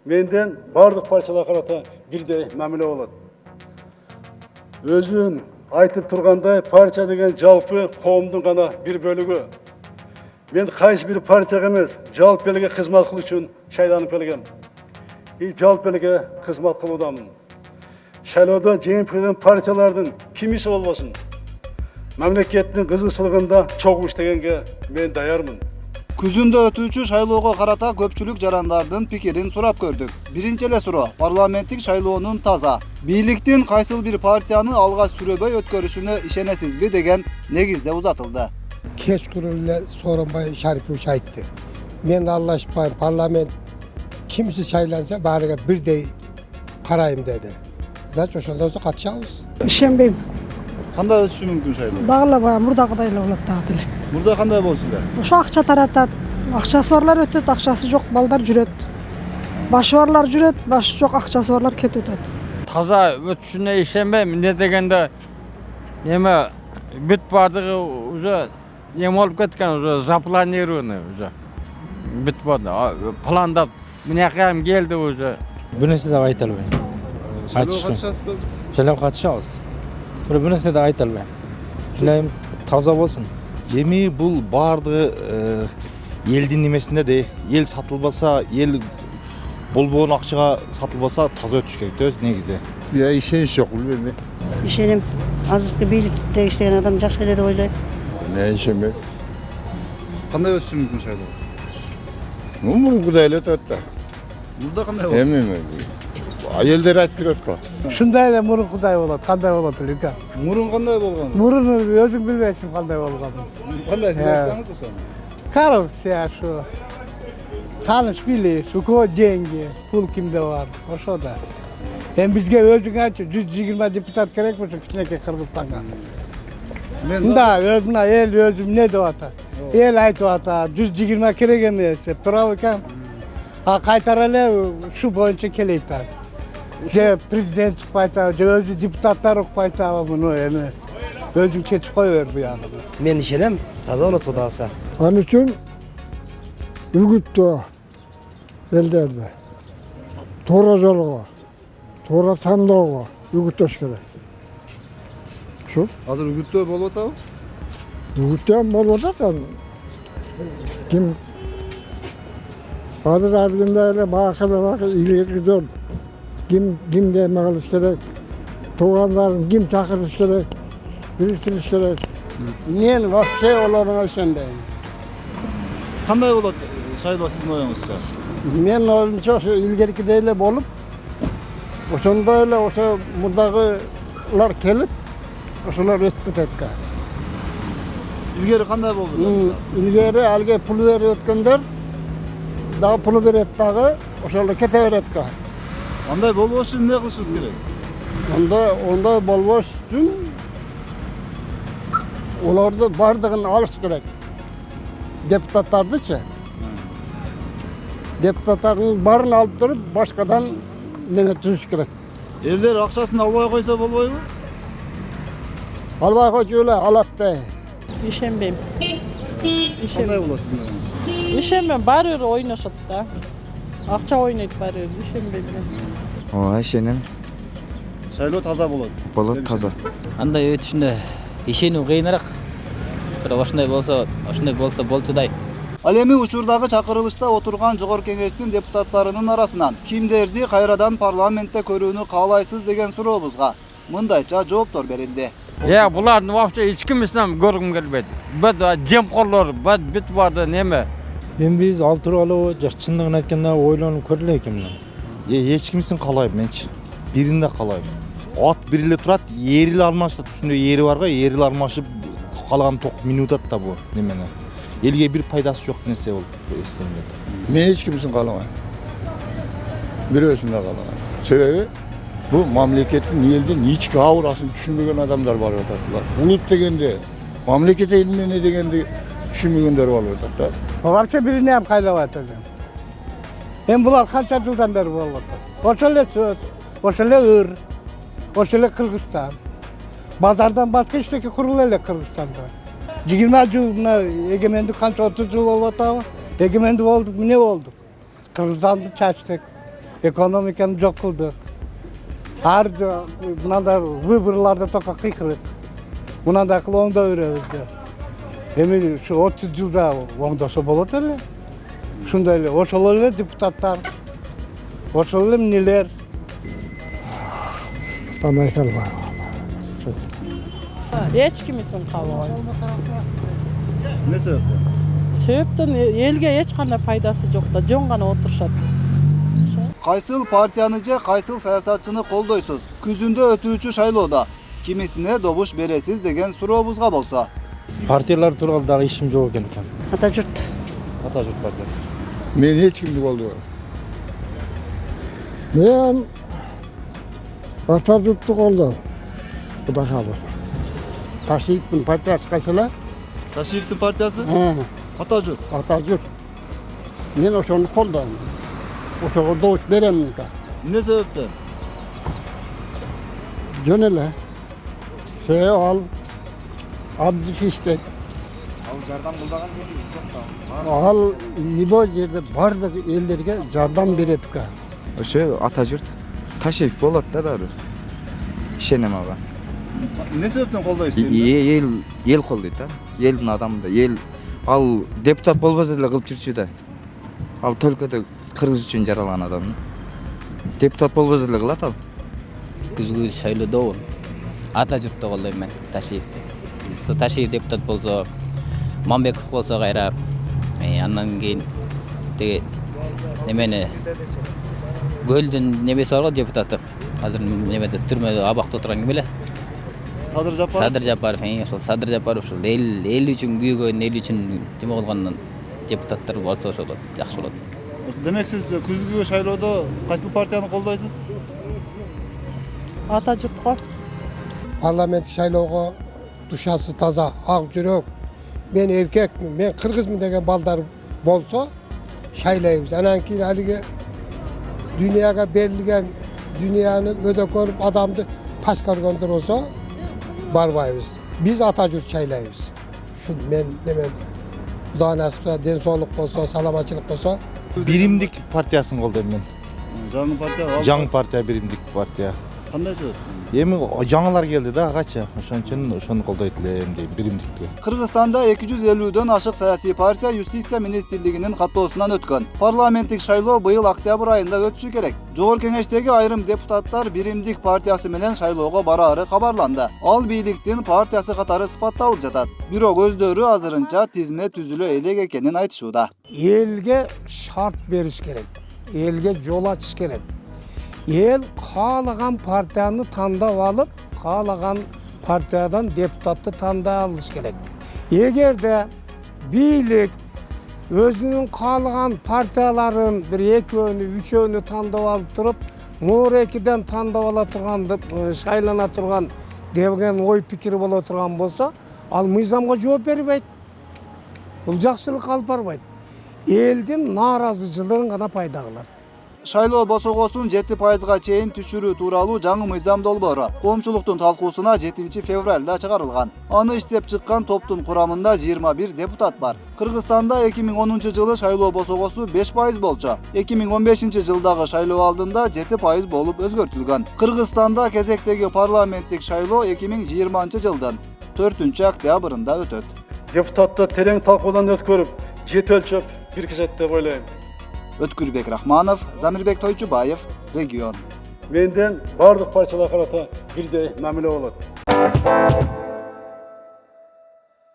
menden bardıq parçalar qarata birдей мәміле болады. Өзün айтып тұрғандай партия деген жалпы қоғамдың ғана bir bölüгі. Мен қайсы bir партияға емес, жалпы елге қызмат қылу үшін шайланып келгем. Жалпы елге қызмат қылудамын. Шайлауда жеңіп келген партиялардың кимisi болбасын. Мемлекеттің қызығышылығында чоң иштегенге мен даярмын. Күзүндө өтүүчү шайлоого карата көпчүлүк жарандардын пикирин сурап көрдүк. Биринчи эле суроо: парламенттик шайлоонун таза, бийликтин кайсыл бир партияны алга сүрөбөй өткөрүшүнө ишенесизби деген негизде узатылды. Kechqurun ile Soronbay Şaripovich aytdı. Men anlaşmayım, parlament kimisi çaylansa bariga birдей qarayım dedi. Zaten oşonda olsa katışabız. Ишенбейм. Кандай өтүшү мүмкүн шайлоо? Дагыла баягы мурдагыдай эле болот дагы деле. Мурда кандай болсун эле? Ошо акча таратат. Акчасы барлар өтөт, акчасы жок балдар жүрөт. Башы барлар жүрөт, башы жок акчасы барлар кетип өтөт. Таза өтүшүнө ишенбейм. Эмне дегенде неме бүт бардыгы уже нем болуп кеткен, уже запланированный уже. Бүт барды. Пландап мынакайым келди уже. Бир нерсе деп айта албайм. Шайлоого катышасызбы? Шайлоого катышабыз. Бир нерсе деп айта албайм. Ушундай таза болсун. Эми бул баардыгы элдин немесинде де эл сатылбаса, эл болбогон акчага сатылбаса таза өтүш керек да негизи. Ya işeniş yok bilmiyorum. İşenim azıcık birlikte işleyen adam жақсы эле деп ойлойм. Ne işemi? Кандай өтүшү мүмкүн шайлоо? Bunu kudayla öttü. Мурда кандай болду? Eminim. Ayelder aytып берет ko. Шундай эле мурун кудай болот, кандай болот эле. Мурун кандай болгон? Муруну өзүң билбейсиң кандай болгонун. Кандай сиз айтсаңыз ошону? Коррупция şu. Tanış bilir, şu ko деньги, pul kimde var, oşo da. Hem bizge özüň aytçı 120 deputat kerek bolsa kiçineki Kırgızstan'a. Da özüne el özüm ne de ata. El aytып ata 120 kerek emes, turab ekan. Ha kaytarale şu boyunca keleyt. Je prezident ayta, je özü deputatlar ayta bunu emi. Özüm ketip koyuver bu yana. Men işenem, taza bolot Xudo kalsa. Onun için ügüttü elderde. To'g'ri yo'lga, to'g'ri tanlovga ügütüş kerak. Shu. Азыр үгүттөө болуп атабы? Ügütü ham bo'lib atadi. Kim Hazır ardında öyle bakı ileri gidiyor. Kim deme kılış gerek. Tuğanların kim çakırış gerek. Biristiriş gerek. Men vaqti olarına ишенбейм. Кандай болот шайлоо сиздин оюңузча? Men oyimcha o'sha ilgarigidey эле болуп, ошондой эле o'sha murdagılar kelip, ошолор өтүп кетет. Илгери кандай болду? İlgari alga pul berip ötkөндөр daha pulu berет дагы, ошолор кете берет. Андай болбош үчүн эмне кылышыбыз керек? Onda болбош үчүн оларды бардыгын алыш керек. Депутаттардычы. Депутаттардын барын алып туруп, башкадан неме түзүш керек. Элдер акчасын албай койсо болбойбу? Албай койчу эле алат да. Ишенбейм. Кандай болот сиздин оюңузча? Ишенбейм, баары бир ойношот да. Акча ойнойт баары бир, ишенбейм мен. Ооба, ишенем. Шайлоо таза болот. Болот таза. Андай өтүшүнө ишенүү кыйыныраак. Бирок ошондой болсо болчудай. Ал эми учурдагы чакырылышта отурган жогорку кеңештин депутаттарынын арасынан кимдерди кайрадан парламентте көрүүнү каалайсыз деген сурообузга мындайча жооптор берилди. Буларды вообще эч кимисинен көргүм келбейт. Бүт жемкорлор, бүт барды неме. Мен биз ал тууралуу чындыгын айтканда ойлонуп көрдү экенмин. Эч кимисин каалайм менчи. Бирин да каалайм. От бир эле турат, эрил алмашып үстүндө ери барга, эрил алмашып калган ток минутат да бу немени. Элге бир пайдасы жок нерсе болуп эскенде. Men hiç kimsin kalamayım. Birösünde kalamayım. Sebebi bu memleketin elden hiç aurasını düşünmegen adamlar var orada. Ulut degende, memlekete ilmi ne degende düşünmegenler var orada. Varsa birini hem kaylap atacağım. Hem bular kaç yıldan beri bolot. Oşele söz, oşele ır, oşele Kırgızstan. Bazardan başka işteki kurulu ele Kırgızstan'da. 20 yılına egemenlik kança 30 yıl oldu ama egemenlik olduk mu ne olduk? Kırgızstan'da çeştik. Ekonomikani yok kıldık. Mınanda vыбырларда только кыйкырык. Мынандай кылып оңдой беребиз деп. Эми şu 30 жылда оңдосо болот эле. Ушундай эле ошол эле депутаттар, ошол эле эмнелер. Эч кимисин кабылбайт. Ne sebepten? Себептен элге эч кандай пайдасы жок да, жөн гана отурушат. Кайсыл партияны же кайсыл саясатчыны колдойсуз? Күзүндө өтүүчү шайлоодо кимисине добуш бересиз деген сурообузга болсо. Партиялар тууралуу дагы ишим жок экен. Ата жұрт. Ата журт партиясы. Men hech kimni qo'llayman. Men Atatürk'ü qo'llayman. Xudo xabir. Tashiyevning partiyasi qaysilar? Taşiyev'in partiyası? Ha, Ata jurt. Atatürk. Men o'shani qo'llayman. O'shaga do'st beraman. Ne sebepten? Jo'nala. Al. Abdüşistek. Al bu yerde bardaki ellerge jardam berip ka. O'sha Atajurt Tashev bo'ladi da daro. Ishonaman men. Ne sebepten koldoysiz? El qo'llaydi da. Elning odamida el al deputat bo'lmasa da qilib жүрчү да. Al только Qirg'iz uchun jaralanan odamni. Deputat bo'lmasa da qiladi al. Kuzgi saylovda Atajurtni qo'llayman, Tashiyevni. Tashev deputat bo'lsa, Mambekov bo'lsa g'ayra. Andan keyin nemeni Göl'dün nemesi var deputatı. Hazır nemede türmede abaqda oturan kim bile? Sadır Japarov. Sadır Japarov, Sadır Japarov ошол эл үчүн күйгөн, эл үчүн неме кылгандан депутаттар болсо ошол жакшы болот. Demek siz күзгү шайлоодо кайсыл партияны колдойсуз? Ата жұртқа. Parlamentik şaylooga duşası taza, ak жүрөк. Men erkekmin, men Kırgızmın degen balдар bolsa şaylayız. Anan keyin haligi dünyaga berilgen, dünyanı öde korup adamды paskar olsa barbayız. Biz Atajurt şaylayız. Şu men nemen Xudo nasip qilsa, densoqlik bolsa, salomatchilik bolsa Birimdik partиясын колдойм мен. Жаңы партия. Жаңы партия биримдик партия. Кандай себеп? Эми жаңылар келди да кача. Ошон үчүн ошону колдойт элем дейм биримдикти. Кыргызстанда 250дөн ашык саясий партия Юстиция министрлигинин каттоосунан өткөн. Парламенттик шайлоо быйыл октябрь айында өтүшү керек. Жогорку кеңештеги айрым депутаттар биримдик партиясы менен шайлоого бараары кабарланды. Ал бийликтин партиясы катары сыпатталып жатат. Бирок өздөрү азырынча тизме түзүлө элек экенин айтышууда. elge şart beriş gerek. Elge yol açış gerek. El kalagan partiyani tandap alıp, kalagan partiyadan deputatты tandap alış gerek. Eğer de birlik özünün kalagan partiyaların bir ekönü, üçönü tandap alıp durup, Nur ekiden tandap ala turgan, şaylana turgan, devgen oy pikiri bola turgan bolsa, al mizamga жооп бербейт. Бул жакшылык алып барбайт. Элдин нааразычылыгын гана пайда кылат. Шайлоо босогосун 7%га чейин түшүрүү тууралуу жаңы мыйзам долбоору коомчулуктун талкуусуна 7 февралда чыгарылган. Аны иштеп чыккан топтун курамында 21 депутат бар. Кыргызстанда 2010-жылы шайлоо босогосу 5% болчу. 2015-жылдагы шайлоо алдында 7% болуп өзгөртүлгөн. Кыргызстанда кезектеги парламенттик шайлоо 2020-жылдын 4-октябрында өтөт. Депутатты терең талкуудан өткөрүп, жет өлчөп, биркизет деп ойлойм. Өткүрбек Рахманов, Замирбек Тойчубаев, Регион. Менден бардык партияларга карата бирдей мамиле болот.